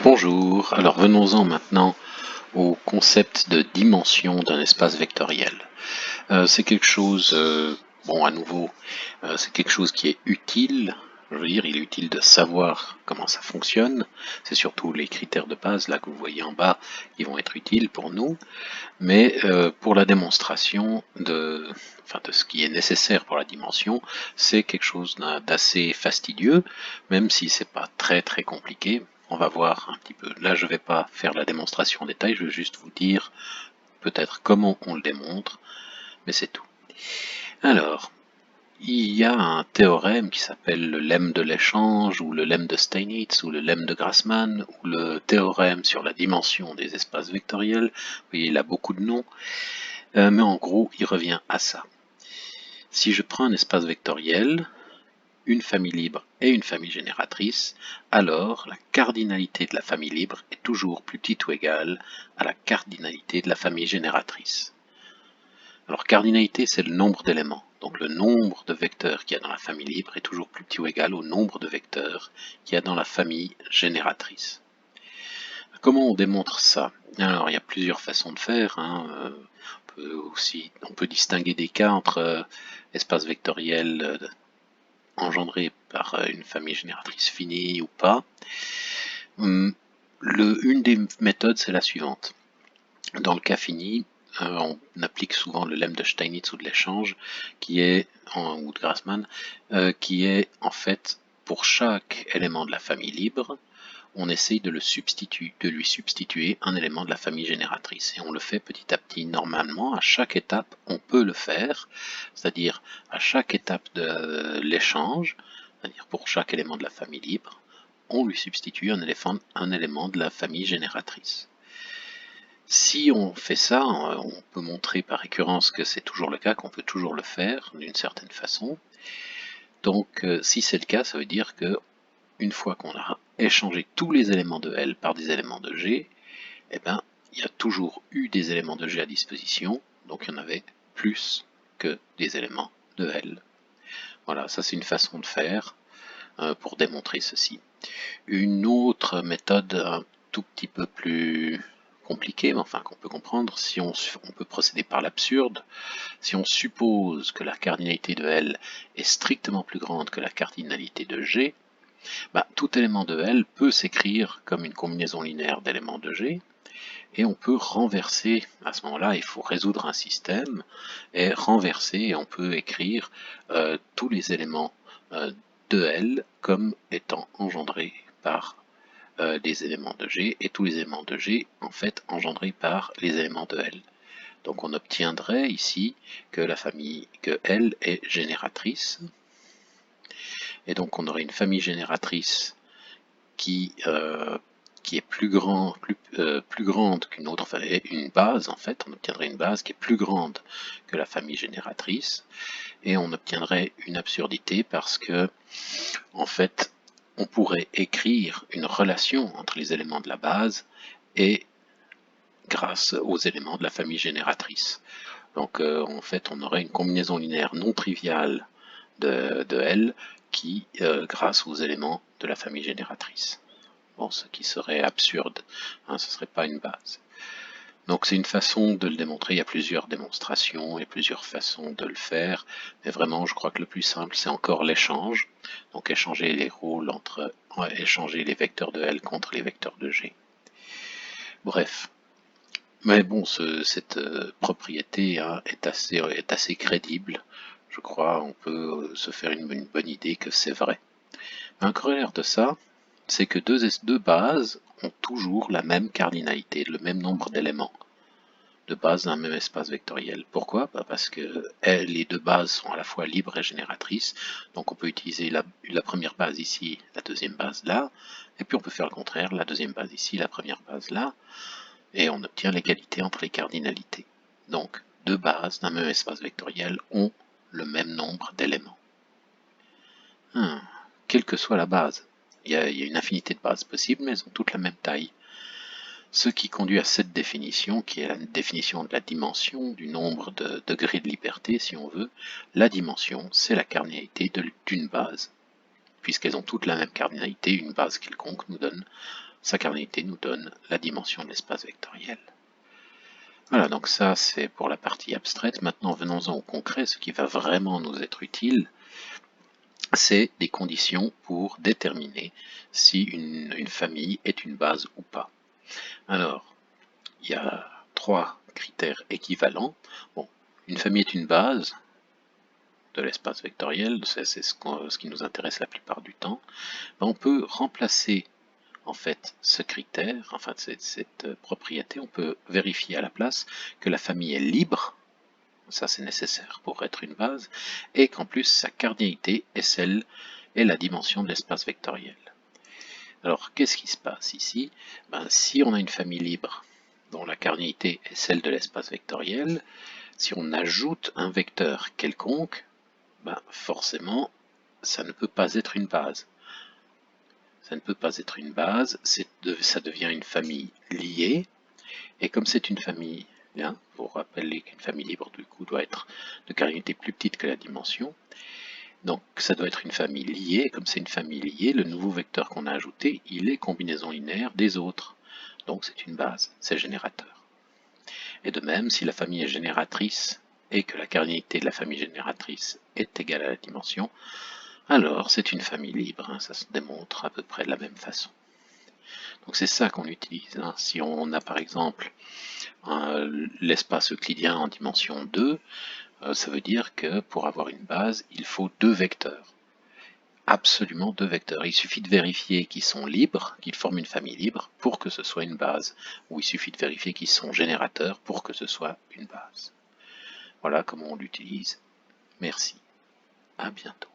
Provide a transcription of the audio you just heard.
Bonjour, alors venons-en maintenant au concept de dimension d'un espace vectoriel. C'est quelque chose, bon à nouveau, c'est quelque chose qui est utile, je veux dire, il est utile de savoir comment ça fonctionne, c'est surtout les critères de base là que vous voyez en bas qui vont être utiles pour nous, mais pour la démonstration de ce qui est nécessaire pour la dimension, c'est quelque chose d'assez fastidieux, même si c'est pas très compliqué. On va voir un petit peu. Là, je vais pas faire la démonstration en détail, je vais juste vous dire peut-être comment on le démontre, mais c'est tout. Alors, il y a un théorème qui s'appelle le lemme de l'échange, ou le lemme de Steinitz, ou le lemme de Grassmann, ou le théorème sur la dimension des espaces vectoriels. Vous voyez, il a beaucoup de noms. Mais en gros, il revient à ça. Si je prends un espace vectoriel, une famille libre et une famille génératrice, alors la cardinalité de la famille libre est toujours plus petite ou égale à la cardinalité de la famille génératrice. Alors cardinalité, c'est le nombre d'éléments. Donc le nombre de vecteurs qu'il y a dans la famille libre est toujours plus petit ou égal au nombre de vecteurs qu'il y a dans la famille génératrice. Comment on démontre ça? Alors il y a plusieurs façons de faire. On peut distinguer des cas entre espaces vectoriels engendrés par une famille génératrice finie ou pas. Une des méthodes, c'est la suivante. Dans le cas fini, on applique souvent le lemme de Steinitz ou de l'échange, ou de Grassmann, qui est en fait pour chaque élément de la famille libre, on essaye de lui substituer un élément de la famille génératrice. Et on le fait petit à petit. Normalement, à chaque étape, on peut le faire, c'est-à-dire à chaque étape de l'échange, c'est-à-dire pour chaque élément de la famille libre, on lui substitue un élément de la famille génératrice. Si on fait ça, on peut montrer par récurrence que c'est toujours le cas, qu'on peut toujours le faire d'une certaine façon. Donc, si c'est le cas, ça veut dire que une fois qu'on a échangé tous les éléments de L par des éléments de G, eh ben, il y a toujours eu des éléments de G à disposition, donc il y en avait plus que des éléments de L. Voilà, ça c'est une façon de faire pour démontrer ceci. Une autre méthode un tout petit peu plus compliquée, mais enfin qu'on peut comprendre, si on peut procéder par l'absurde. Si on suppose que la cardinalité de L est strictement plus grande que la cardinalité de G, tout élément de L peut s'écrire comme une combinaison linéaire d'éléments de G, et on peut renverser, à ce moment-là, il faut résoudre un système, et renverser, et on peut écrire tous les éléments de L comme étant engendrés par les éléments de G, et tous les éléments de G, en fait, engendrés par les éléments de L. Donc on obtiendrait ici que que L est génératrice, et donc on aurait une famille génératrice qui est plus grande qu'une autre, enfin une base en fait, on obtiendrait une base qui est plus grande que la famille génératrice, et on obtiendrait une absurdité parce que en fait on pourrait écrire une relation entre les éléments de la base et grâce aux éléments de la famille génératrice. Donc en fait on aurait une combinaison linéaire non triviale de L qui grâce aux éléments de la famille génératrice. Bon, ce qui serait absurde, ce ne serait pas une base. Donc c'est une façon de le démontrer, il y a plusieurs démonstrations et plusieurs façons de le faire, mais vraiment je crois que le plus simple c'est encore l'échange, donc échanger les rôles échanger les vecteurs de L contre les vecteurs de G. Bref, mais bon, cette propriété est assez crédible, je crois, on peut se faire une bonne idée que c'est vrai. Un corollaire de ça, c'est que deux bases ont toujours la même cardinalité, le même nombre d'éléments de base d'un même espace vectoriel. Pourquoi? Parce que les deux bases sont à la fois libres et génératrices, donc on peut utiliser la première base ici, la deuxième base là, et puis on peut faire le contraire, la deuxième base ici, la première base là, et on obtient l'égalité entre les cardinalités. Donc, deux bases d'un même espace vectoriel ont le même nombre d'éléments. Quelle que soit la base. Il y a une infinité de bases possibles, mais elles ont toutes la même taille. Ce qui conduit à cette définition, qui est la définition de la dimension, du nombre de degrés de liberté, si on veut. La dimension, c'est la cardinalité d'une base. Puisqu'elles ont toutes la même cardinalité, une base quelconque nous donne sa cardinalité nous donne la dimension de l'espace vectoriel. Voilà, donc ça c'est pour la partie abstraite. Maintenant venons-en au concret, ce qui va vraiment nous être utile, c'est des conditions pour déterminer si une famille est une base ou pas. Alors, il y a 3 critères équivalents. Bon, une famille est une base de l'espace vectoriel, c'est ce qui nous intéresse la plupart du temps. On peut remplacer en fait ce critère, enfin cette propriété, on peut vérifier à la place que la famille est libre, ça c'est nécessaire pour être une base, et qu'en plus sa cardinalité est la dimension de l'espace vectoriel. Alors qu'est-ce qui se passe ici? Si on a une famille libre dont la cardinalité est celle de l'espace vectoriel, si on ajoute un vecteur quelconque, forcément ça ne peut pas être une base. Ça ne peut pas être une base, ça devient une famille liée, et comme c'est une famille, pour rappeler qu'une famille libre du coup doit être de cardinalité plus petite que la dimension, donc ça doit être une famille liée, comme c'est une famille liée, le nouveau vecteur qu'on a ajouté, il est combinaison linéaire des autres, donc c'est une base, c'est générateur. Et de même, si la famille est génératrice, et que la cardinalité de la famille génératrice est égale à la dimension, alors c'est une famille libre, ça se démontre à peu près de la même façon. Donc c'est ça qu'on utilise. Si on a par exemple l'espace euclidien en dimension 2, ça veut dire que pour avoir une base, il faut 2 vecteurs. Absolument 2 vecteurs. Il suffit de vérifier qu'ils sont libres, qu'ils forment une famille libre pour que ce soit une base. Ou il suffit de vérifier qu'ils sont générateurs pour que ce soit une base. Voilà comment on l'utilise. Merci. À bientôt.